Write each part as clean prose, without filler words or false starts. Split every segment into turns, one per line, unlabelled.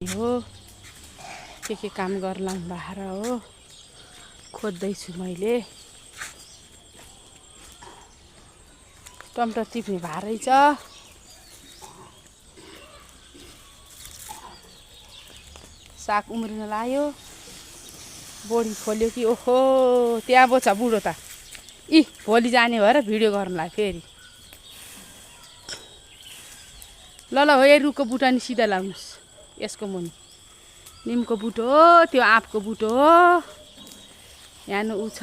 हो के काम गर्ला बाहिर हो खोज्दैछु मैले टमाटर टिप्ने भारै छ साग उम्रिन लाग्यो बोडी खोल्यो कि ओहो त्यहाँ पो छ बुढो त इ भोलि जाने भएर भिडियो गर्नलाई फेरि ल ल हो यही रुखको बुटा नि सिधा लाउनुस् यसको मुनि निमको बुटो हो त्यो आँपको बुटो हो यहाँ उ छ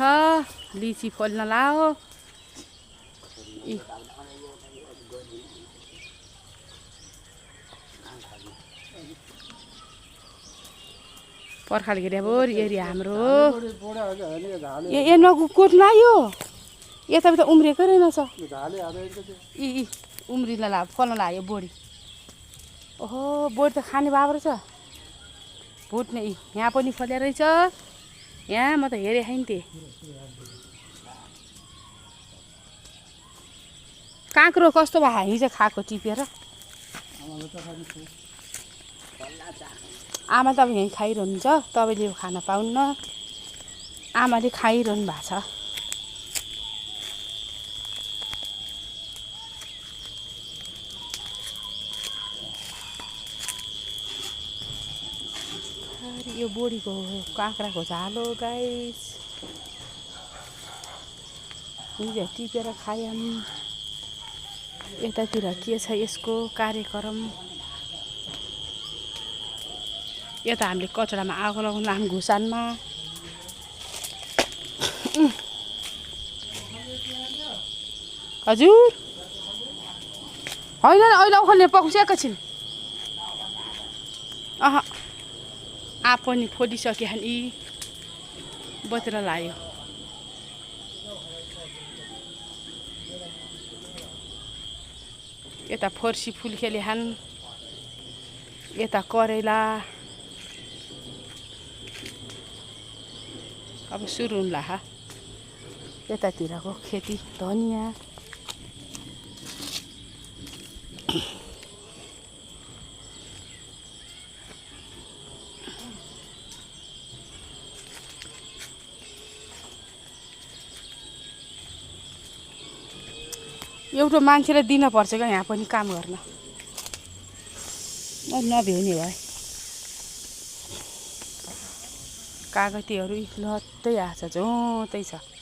लिची फल्न लाग्यो इ पर्खाल घेरियाभरि एरिया हाम्रो ए नकोट्नु आयो यताबाट उम्रिएको रहेनछ इ उम्रिन लाग्यो फल्न लाग्यो बोडी ओहो बोडी त खाने बाबर छ भुट्ने यहाँ पनि फल्या रहेछ यहाँ म त हेरेँ नि काँक्रो कस्तो भयो हिजो खाएको टिपेर आमा त अब यहीँ खाइरहनुहुन्छ तपाईँले खान पाउन्न आमाले खाइरहनु भएको छ यो बोडीको काँक्राको झालो गाइस हिजो टिपेर खायौँ यतातिर के छ यसको कार्यक्रम यता हामीले कचडामा आगो लगाउन लाम घुसानमा हजुर होइन अहिले उखाल्ने पकाउँछु एकैछिन अह आँप पनि फोलिसक्यो नि बतेर लाग्यो यता फर्सी फुल खेले हान यता करेला अब सुरु हुन्ला यतातिरको खेती धनिया एउटा मान्छेलाई दिन पर्छ क्या यहाँ पनि काम गर्न नभ्याउने भए कागतीहरू लत्तै आछ झोतै छ